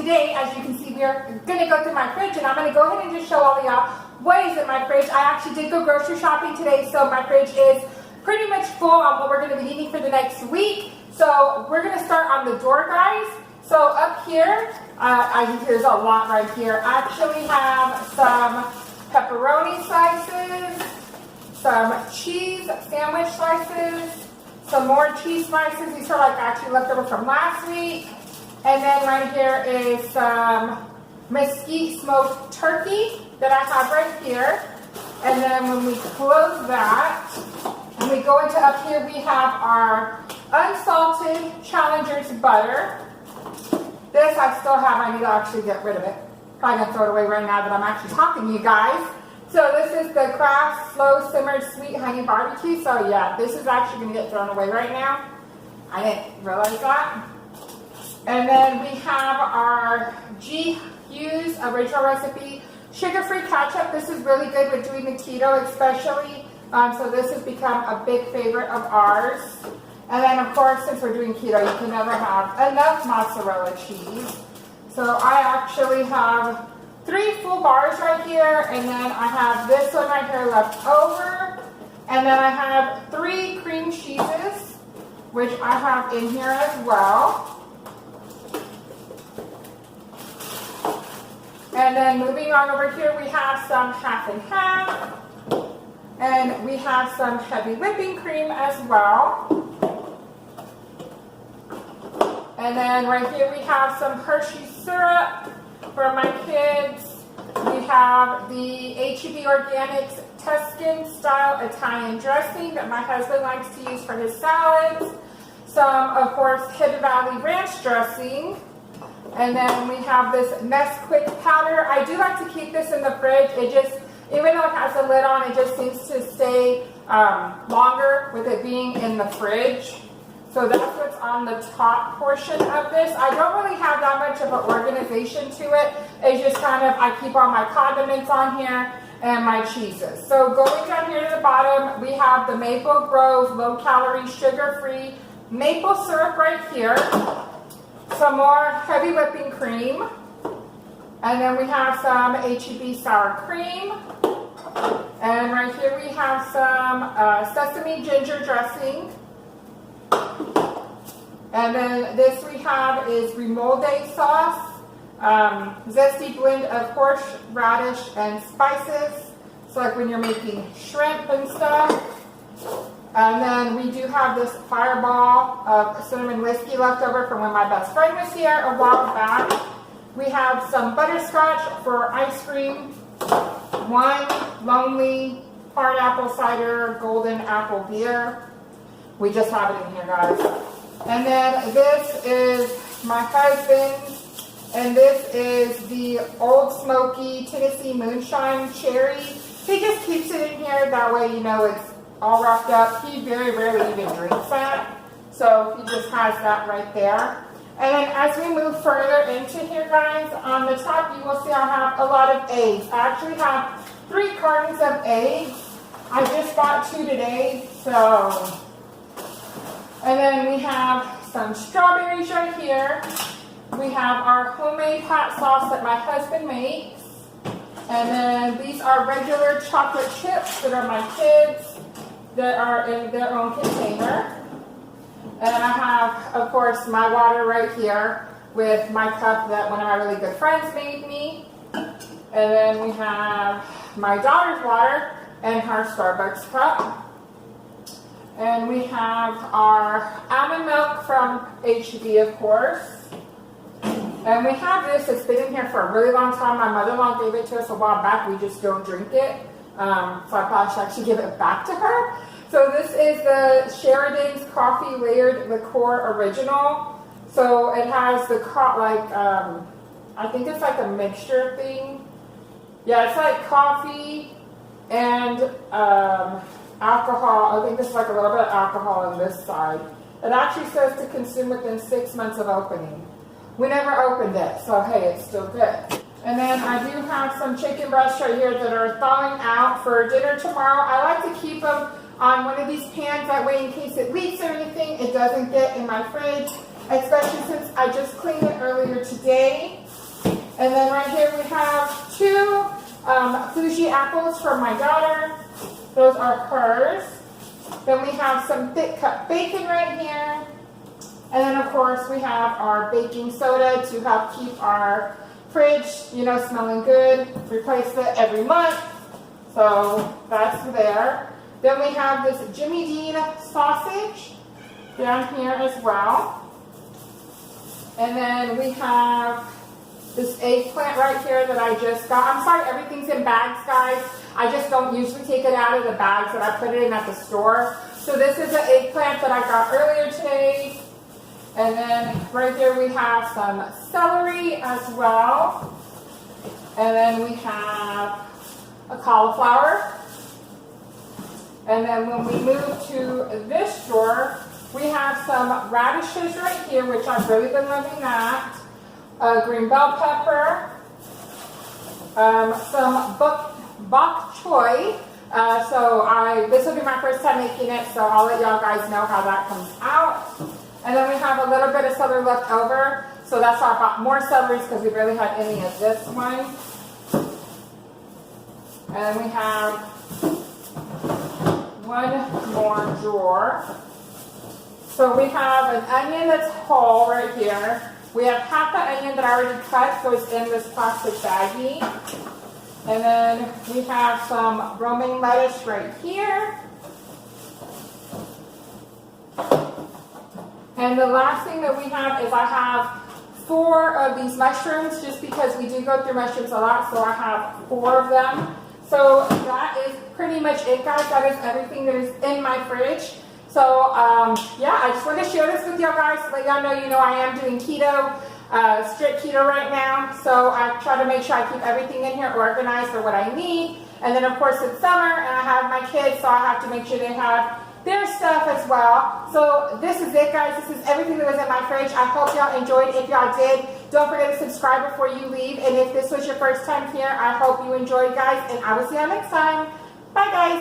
today, as you can see, we're gonna go through my fridge, and I'm gonna go ahead and just show all of y'all what is in my fridge. I actually did go grocery shopping today, so my fridge is pretty much full on what we're gonna be eating for the next week. So we're gonna start on the door, guys. So up here, there's a lot right here. I actually have some pepperoni slices, some cheese sandwich slices, some more cheese slices. These are like actually leftover from last week. And then right here is some mesquite smoked turkey that I have right here. And then when we close that, and we go into up here, we have our unsalted Challenger's butter. This I still have. I need to actually get rid of it. Probably gonna throw it away right now that I'm actually talking to you guys. So this is the Kraft Slow Simmered Sweet Honey Barbecue. So yeah, this is actually gonna get thrown away right now. I didn't realize that. And then we have our G. Hughes original recipe sugar-free ketchup. This is really good with doing the keto, especially. So this has become a big favorite of ours. And then, of course, since we're doing keto, you can never have enough mozzarella cheese. So I actually have 3 full bars right here, and then I have this one right here left over. And then I have 3 cream cheeses, which I have in here as well. And then moving on over here, we have some half and half. And we have some heavy whipping cream as well. And then right here we have some Hershey syrup for my kids. We have the H-E-B Organics Tuscan style Italian dressing that my husband likes to use for his salads. Some, of course, Hidden Valley Ranch dressing. And then we have this Nesquik powder. I do like to keep this in the fridge. It just, even though it has a lid on, it just seems to stay longer with it being in the fridge. So that's what's on the top portion of this. I don't really have that much of an organization to it. It's just kind of, I keep all my condiments on here and my cheeses. So going down here to the bottom, we have the Maple Grove low-calorie, sugar-free maple syrup right here. Some more heavy whipping cream. And then we have some H-E-B sour cream. And right here we have some sesame ginger dressing. And then this we have is remolde sauce, zesty blend of horseradish and spices. So like when you're making shrimp and stuff. And then we do have this fireball of cinnamon whiskey left over from when my best friend was here a while back. We have some butterscotch for ice cream. 1 lonely hard apple cider golden apple beer. We just have it in here, guys. And then this is my husband's, and this is the Old Smoky Tennessee Moonshine Cherry. He just keeps it in here, that way you know it's all wrapped up. He very rarely even drinks that, so he just has that right there. And then as we move further into here, guys, on the top you will see I have a lot of eggs. I actually have 3 cartons of eggs. I just bought 2 today, so. And then we have some strawberries right here. We have our homemade hot sauce that my husband makes. And then these are regular chocolate chips that are my kids that are in their own container. And I have, of course, my water right here with my cup that one of my really good friends made me. And then we have my daughter's water and her Starbucks cup. And we have our almond milk from H-E-B, of course. And we have this, it's been in here for a really long time. My mother-in-law gave it to us a while back. We just don't drink it. So I probably should actually give it back to her. So this is the Sheridan's Coffee Layered Liqueur Original. So it has the, I think it's like a mixture thing. Yeah, it's like coffee and alcohol. I think there's like a little bit of alcohol on this side. It actually says to consume within 6 months of opening. We never opened it, so hey, it's still good. And then I do have some chicken breasts right here that are thawing out for dinner tomorrow. I like to keep them on one of these pans, that way in case it leaks or anything, it doesn't get in my fridge, especially since I just cleaned it earlier today. And then right here we have 2 Fuji apples for my daughter. Those are hers. Then we have some thick cut bacon right here. And then of course we have our baking soda to help keep our fridge, you know, smelling good. Replace it every month. So that's there. Then we have this Jimmy Dean sausage down here as well. And then we have this eggplant right here that I just got. I'm sorry, everything's in bags, guys. I just don't usually take it out of the bags that I put it in at the store. So this is an eggplant that I got earlier today. And then right there we have some celery as well. And then we have a cauliflower. And then when we move to this drawer, we have some radishes right here, which I've really been loving that. Green bell pepper, some bok choy. This will be my first time making it, so I'll let y'all guys know how that comes out. And then we have a little bit of celery left over, so that's why I bought more celeries because we barely had any of this one. And then we have one more drawer. So we have an onion that's whole right here. We have half the onion that I already cut, so it's in this plastic baggie. And then we have some romaine lettuce right here. And the last thing that we have is I have 4 of these mushrooms, just because we do go through mushrooms a lot, so I have 4 of them. So that is pretty much it, guys. That is everything that is in my fridge. So, yeah, I just want to share this with y'all guys to let y'all know, you know, I am doing keto, strict keto right now. So I try to make sure I keep everything in here organized for what I need. And then, of course, it's summer, and I have my kids, so I have to make sure they have their stuff as well. So this is it, guys. This is everything that was in my fridge. I hope y'all enjoyed. If y'all did, don't forget to subscribe before you leave. And if this was your first time here, I hope you enjoyed, guys. And I will see y'all next time. Bye, guys.